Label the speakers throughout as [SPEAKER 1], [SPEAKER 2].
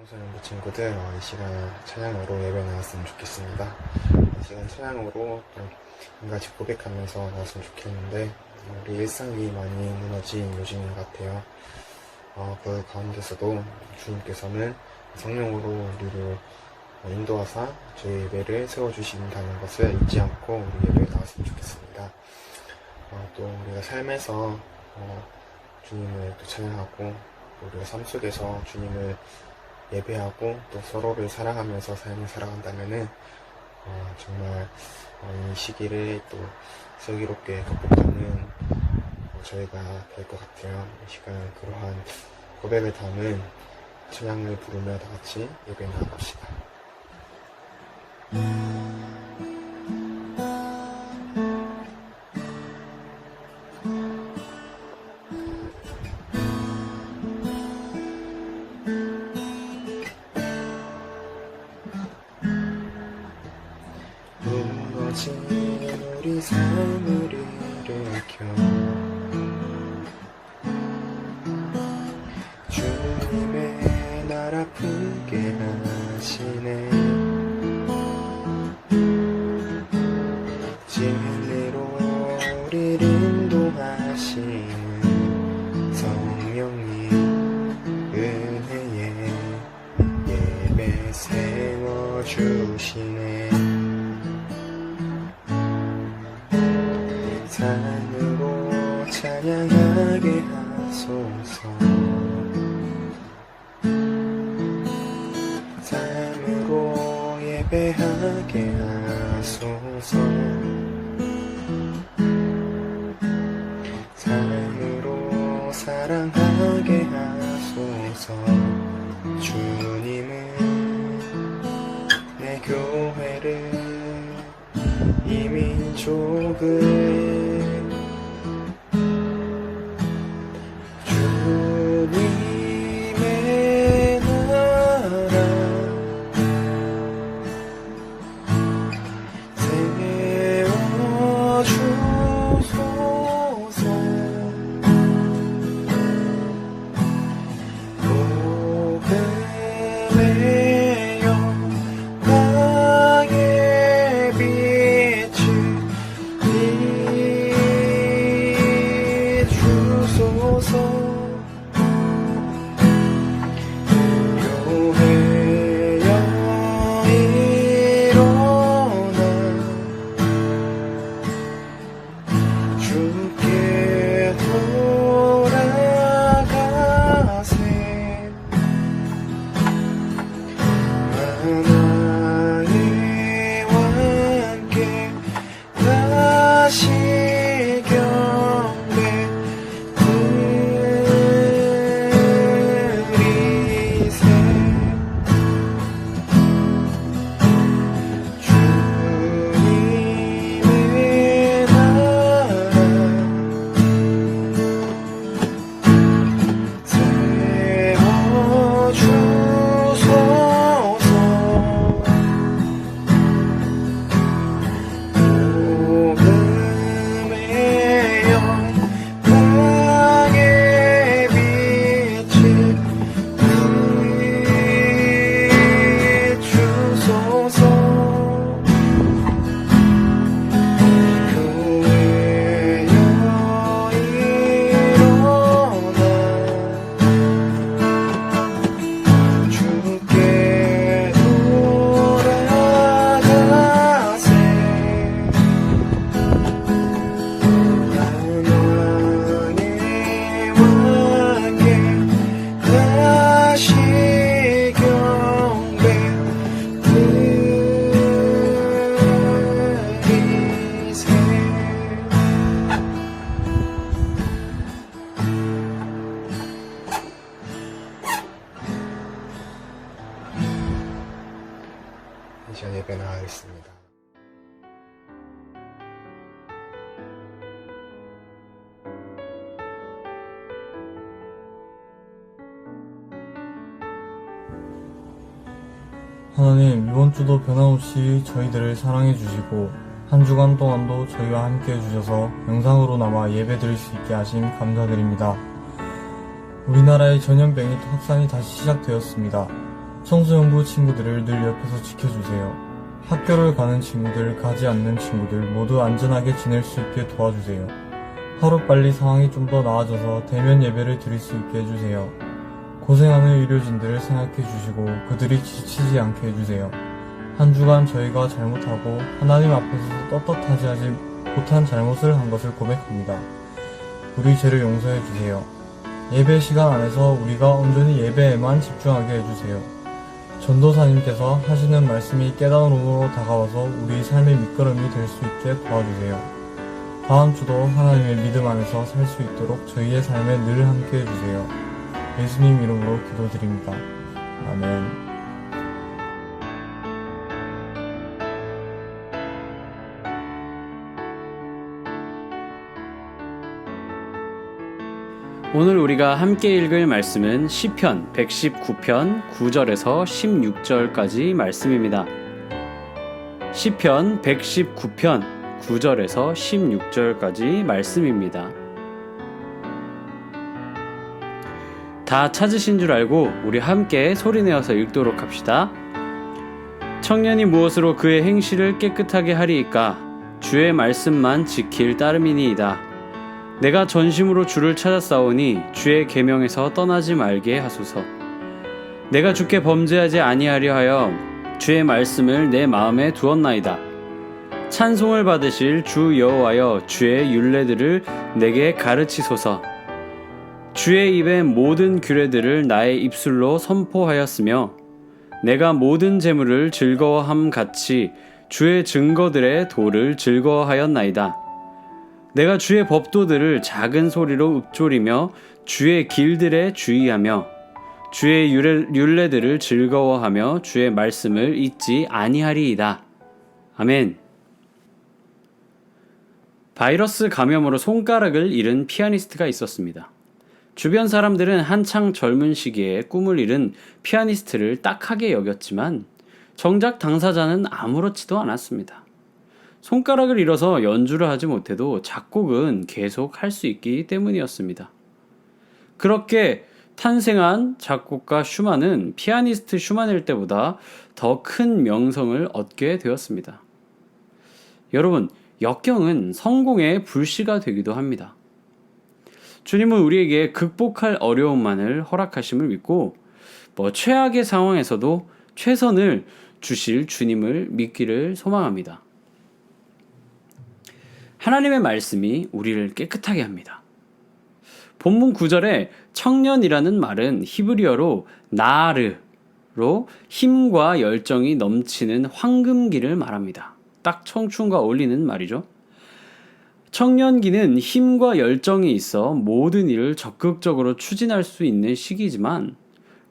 [SPEAKER 1] 성도 친구들, 이 시간 찬양으로 예배 나왔으면 좋겠습니다. 이 시간 찬양으로 또 한 가지 고백하면서 나왔으면 좋겠는데, 우리 일상이 많이 무너진 요즘인 것 같아요. 그 가운데서도 주님께서는 성령으로 우리를 인도하사 저희 예배를 세워주신다는 것을 잊지 않고 우리 예배에 나왔으면 좋겠습니다. 또 우리가 삶에서 주님을 또 찬양하고, 우리가 삶 속에서 주님을 예배하고 또 서로를 사랑하면서 삶을 살아간다면은 정말 이 시기를 또 슬기롭게 극복하는 저희가 될 것 같아요. 이 시간 그러한 고백을 담은 찬양을 부르며 다 같이 예배 나갑시다. 무너진 우리 삶을 일으켜 주님의 날 아프게 하시네. 진리로 우리를 인도하시는 성령님 은혜에 예배 세워주시네. 삶으로 찬양하게 하소서. 삶으로 예배하게 하소서. 삶으로 사랑하게 하소서. 주님은 내 교회를 이 민족을 주님의 나라 세워주소서. 복음의 영광의 빛을 비추소서. 교회여 일어나 주께 돌아가세. 하나님과 함께 다시 경배 드리세. 주님의 나라 세워주소서. 복음의 영광의 빛을 비추소서. 교회여 일어나 주께 돌아가세. 하나님과 함께 다시 경배 드리세. 이 시간 예배 나가겠습니다.
[SPEAKER 2] 하나님, 이번 주도 변함없이 저희들을 사랑해 주시고 한 주간 동안도 저희와 함께 해주셔서 영상으로나마 예배 드릴 수 있게 하심 감사드립니다. 우리나라의 전염병이 확산이 다시 시작되었습니다. 청소년부 친구들을 늘 옆에서 지켜주세요. 학교를 가는 친구들, 가지 않는 친구들 모두 안전하게 지낼 수 있게 도와주세요. 하루빨리 상황이 좀 더 나아져서 대면 예배를 드릴 수 있게 해주세요. 고생하는 의료진들을 생각해 주시고 그들이 지치지 않게 해주세요. 한 주간 저희가 잘못하고 하나님 앞에서 떳떳하지 못한 잘못을 한 것을 고백합니다. 우리 죄를 용서해 주세요. 예배 시간 안에서 우리가 온전히 예배에만 집중하게 해주세요. 전도사님께서 하시는 말씀이 깨달음으로 다가와서 우리 삶의 밑거름이 될 수 있게 도와주세요. 다음 주도 하나님의 믿음 안에서 살 수 있도록 저희의 삶에 늘 함께 해주세요. 예수님 이름으로 기도드립니다. 아멘.
[SPEAKER 3] 오늘 우리가 함께 읽을 말씀은 시편 119편 9절에서 16절까지 말씀입니다. 시편 119편 9절에서 16절까지 말씀입니다. 다 찾으신 줄 알고 우리 함께 소리내어서 읽도록 합시다. 청년이 무엇으로 그의 행실을 깨끗하게 하리이까? 주의 말씀만 지킬 따름이니이다. 내가 전심으로 주를 찾았사오니 주의 계명에서 떠나지 말게 하소서. 내가 주께 범죄하지 아니하려 하여 주의 말씀을 내 마음에 두었나이다. 찬송을 받으실 주 여호와여, 주의 율례들을 내게 가르치소서. 주의 입의 모든 규례들을 나의 입술로 선포하였으며 내가 모든 재물을 즐거워함 같이 주의 증거들의 도를 즐거워하였나이다. 내가 주의 법도들을 작은 소리로 읊조리며 주의 길들에 주의하며 주의 율례들을 즐거워하며 주의 말씀을 잊지 아니하리이다. 아멘. 바이러스 감염으로 손가락을 잃은 피아니스트가 있었습니다. 주변 사람들은 한창 젊은 시기에 꿈을 잃은 피아니스트를 딱하게 여겼지만 정작 당사자는 아무렇지도 않았습니다. 손가락을 잃어서 연주를 하지 못해도 작곡은 계속 할 수 있기 때문이었습니다. 그렇게 탄생한 작곡가 슈만은 피아니스트 슈만일 때보다 더 큰 명성을 얻게 되었습니다. 여러분, 역경은 성공의 불씨가 되기도 합니다. 주님은 우리에게 극복할 어려움만을 허락하심을 믿고 최악의 상황에서도 최선을 주실 주님을 믿기를 소망합니다. 하나님의 말씀이 우리를 깨끗하게 합니다. 본문 9절에 청년이라는 말은 히브리어로 나르로 힘과 열정이 넘치는 황금기를 말합니다. 딱 청춘과 어울리는 말이죠. 청년기는 힘과 열정이 있어 모든 일을 적극적으로 추진할 수 있는 시기지만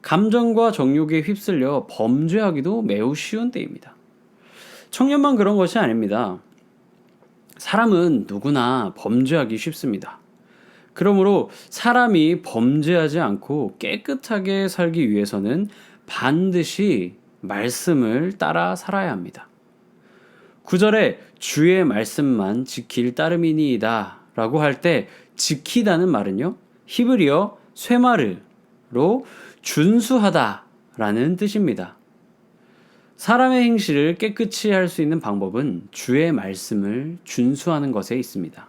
[SPEAKER 3] 감정과 정욕에 휩쓸려 범죄하기도 매우 쉬운 때입니다. 청년만 그런 것이 아닙니다. 사람은 누구나 범죄하기 쉽습니다. 그러므로 사람이 범죄하지 않고 깨끗하게 살기 위해서는 반드시 말씀을 따라 살아야 합니다. 9절에 주의 말씀만 지킬 따름이니이다 라고 할 때 지키다는 말은요, 히브리어 쇠마르로 준수하다 라는 뜻입니다. 사람의 행실을 깨끗이 할 수 있는 방법은 주의 말씀을 준수하는 것에 있습니다.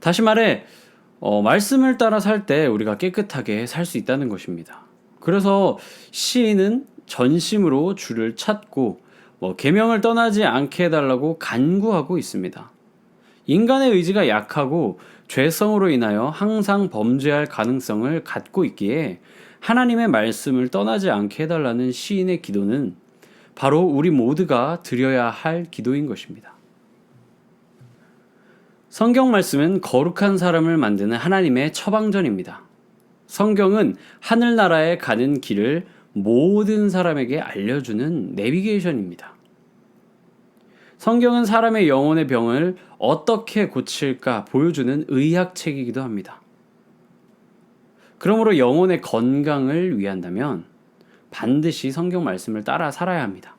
[SPEAKER 3] 다시 말해, 말씀을 따라 살 때 우리가 깨끗하게 살 수 있다는 것입니다. 그래서 시인은 전심으로 주를 찾고 계명을 떠나지 않게 해달라고 간구하고 있습니다. 인간의 의지가 약하고 죄성으로 인하여 항상 범죄할 가능성을 갖고 있기에 하나님의 말씀을 떠나지 않게 해달라는 시인의 기도는 바로 우리 모두가 드려야 할 기도인 것입니다. 성경 말씀은 거룩한 사람을 만드는 하나님의 처방전입니다. 성경은 하늘나라에 가는 길을 모든 사람에게 알려주는 내비게이션입니다. 성경은 사람의 영혼의 병을 어떻게 고칠까 보여주는 의학책이기도 합니다. 그러므로 영혼의 건강을 위한다면 반드시 성경 말씀을 따라 살아야 합니다.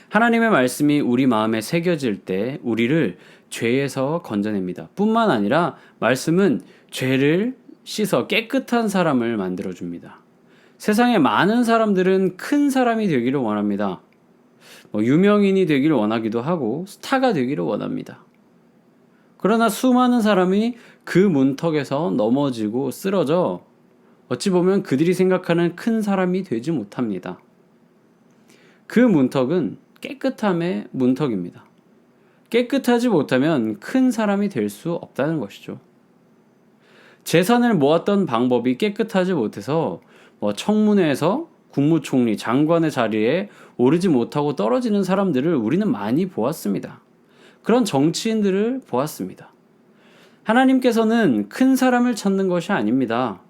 [SPEAKER 3] 하나님의 말씀이 우리 마음에 새겨질 때 우리를 죄에서 건져냅니다. 뿐만 아니라 말씀은 죄를 씻어 깨끗한 사람을 만들어줍니다. 세상에 많은 사람들은 큰 사람이 되기를 원합니다. 유명인이 되기를 원하기도 하고 스타가 되기를 원합니다. 그러나 수많은 사람이 그 문턱에서 넘어지고 쓰러져 어찌 보면 그들이 생각하는 큰 사람이 되지 못합니다. 그 문턱은 깨끗함의 문턱입니다. 깨끗하지 못하면 큰 사람이 될 수 없다는 것이죠. 재산을 모았던 방법이 깨끗하지 못해서 청문회에서 국무총리, 장관의 자리에 오르지 못하고 떨어지는 사람들을 우리는 많이 보았습니다. 그런 정치인들을 보았습니다. 하나님께서는 큰 사람을 찾는 것이 아닙니다.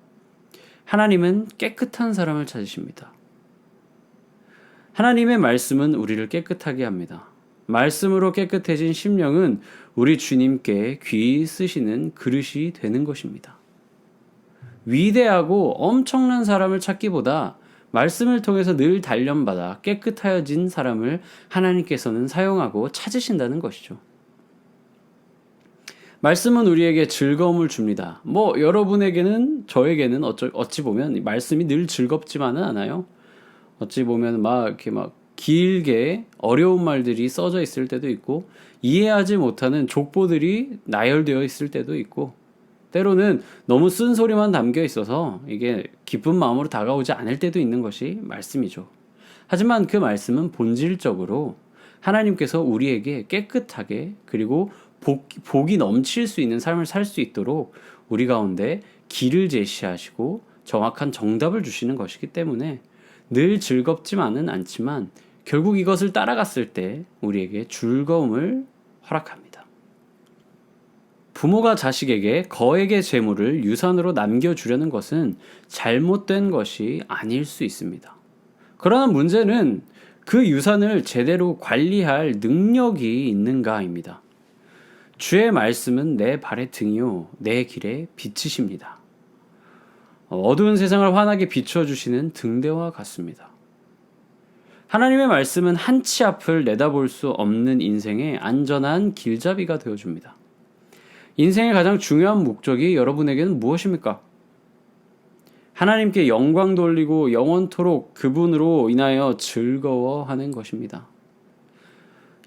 [SPEAKER 3] 하나님은 깨끗한 사람을 찾으십니다. 하나님의 말씀은 우리를 깨끗하게 합니다. 말씀으로 깨끗해진 심령은 우리 주님께 귀히 쓰시는 그릇이 되는 것입니다. 위대하고 엄청난 사람을 찾기보다 말씀을 통해서 늘 단련받아 깨끗하여진 사람을 하나님께서는 사용하고 찾으신다는 것이죠. 말씀은 우리에게 즐거움을 줍니다. 여러분에게는, 저에게는 어찌 보면 말씀이 늘 즐겁지만은 않아요. 어찌 보면 이렇게 길게 어려운 말들이 써져 있을 때도 있고, 이해하지 못하는 족보들이 나열되어 있을 때도 있고, 때로는 너무 쓴소리만 담겨 있어서 이게 기쁜 마음으로 다가오지 않을 때도 있는 것이 말씀이죠. 하지만 그 말씀은 본질적으로 하나님께서 우리에게 깨끗하게 그리고 복이 넘칠 수 있는 삶을 살 수 있도록 우리 가운데 길을 제시하시고 정확한 정답을 주시는 것이기 때문에 늘 즐겁지만은 않지만 결국 이것을 따라갔을 때 우리에게 즐거움을 허락합니다. 부모가 자식에게 거액의 재물을 유산으로 남겨주려는 것은 잘못된 것이 아닐 수 있습니다. 그러나 문제는 그 유산을 제대로 관리할 능력이 있는가입니다. 주의 말씀은 내 발의 등이요 내 길의 빛이십니다. 어두운 세상을 환하게 비춰주시는 등대와 같습니다. 하나님의 말씀은 한 치 앞을 내다볼 수 없는 인생의 안전한 길잡이가 되어줍니다. 인생의 가장 중요한 목적이 여러분에게는 무엇입니까? 하나님께 영광 돌리고 영원토록 그분으로 인하여 즐거워하는 것입니다.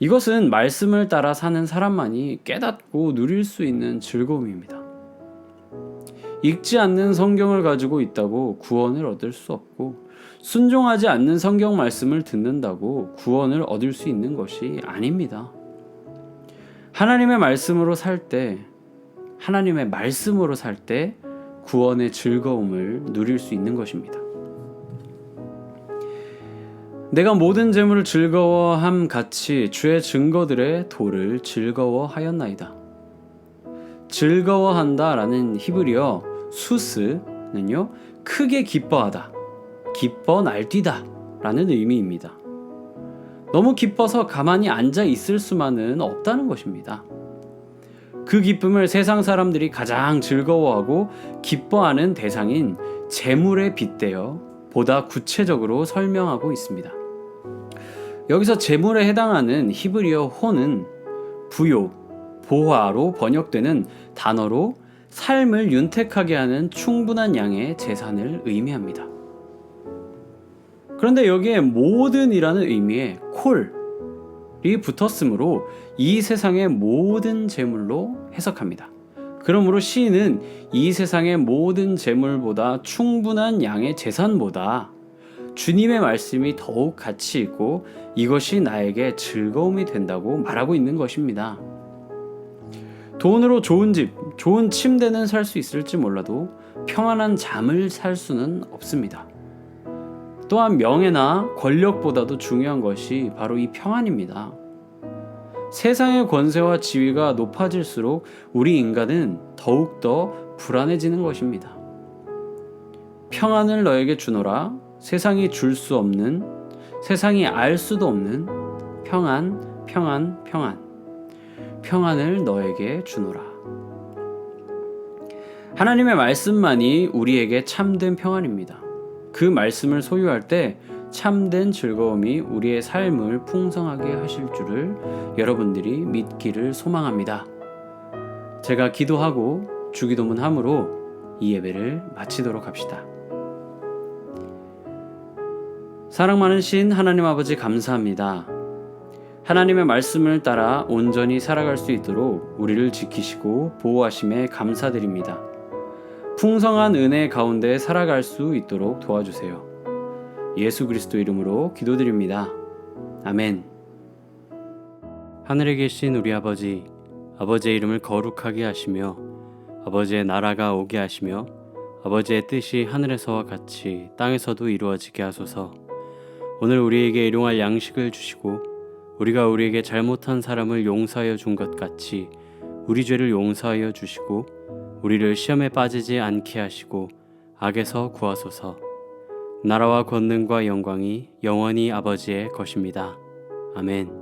[SPEAKER 3] 이것은 말씀을 따라 사는 사람만이 깨닫고 누릴 수 있는 즐거움입니다. 읽지 않는 성경을 가지고 있다고 구원을 얻을 수 없고, 순종하지 않는 성경 말씀을 듣는다고 구원을 얻을 수 있는 것이 아닙니다. 하나님의 말씀으로 살 때 구원의 즐거움을 누릴 수 있는 것입니다. 내가 모든 재물을 즐거워함 같이 주의 증거들의 도를 즐거워하였나이다. 즐거워한다 라는 히브리어 수스는요, 크게 기뻐하다, 기뻐 날뛰다 라는 의미입니다. 너무 기뻐서 가만히 앉아 있을 수만은 없다는 것입니다. 그 기쁨을 세상 사람들이 가장 즐거워하고 기뻐하는 대상인 재물에 빗대어 보다 구체적으로 설명하고 있습니다. 여기서 재물에 해당하는 히브리어 호는 부요, 보화로 번역되는 단어로 삶을 윤택하게 하는 충분한 양의 재산을 의미합니다. 그런데 여기에 모든이라는 의미의 콜이 붙었으므로 이 세상의 모든 재물로 해석합니다. 그러므로 시인은 이 세상의 모든 재물보다 충분한 양의 재산보다 주님의 말씀이 더욱 가치 있고 이것이 나에게 즐거움이 된다고 말하고 있는 것입니다. 돈으로 좋은 집, 좋은 침대는 살 수 있을지 몰라도 평안한 잠을 살 수는 없습니다. 또한 명예나 권력보다도 중요한 것이 바로 이 평안입니다. 세상의 권세와 지위가 높아질수록 우리 인간은 더욱더 불안해지는 것입니다. 평안을 너에게 주노라. 세상이 줄 수 없는, 세상이 알 수도 없는 평안, 평안, 평안. 평안을 너에게 주노라. 하나님의 말씀만이 우리에게 참된 평안입니다. 그 말씀을 소유할 때 참된 즐거움이 우리의 삶을 풍성하게 하실 줄을 여러분들이 믿기를 소망합니다. 제가 기도하고 주기도문함으로 이 예배를 마치도록 합시다. 사랑 많으신 하나님 아버지 감사합니다. 하나님의 말씀을 따라 온전히 살아갈 수 있도록 우리를 지키시고 보호하심에 감사드립니다. 풍성한 은혜 가운데 살아갈 수 있도록 도와주세요. 예수 그리스도 이름으로 기도드립니다. 아멘. 하늘에 계신 우리 아버지, 아버지의 이름을 거룩하게 하시며 아버지의 나라가 오게 하시며 아버지의 뜻이 하늘에서와 같이 땅에서도 이루어지게 하소서. 오늘 우리에게 일용할 양식을 주시고 우리가 우리에게 잘못한 사람을 용서하여 준 것 같이 우리 죄를 용서하여 주시고 우리를 시험에 빠지지 않게 하시고 악에서 구하소서. 나라와 권능과 영광이 영원히 아버지의 것입니다. 아멘.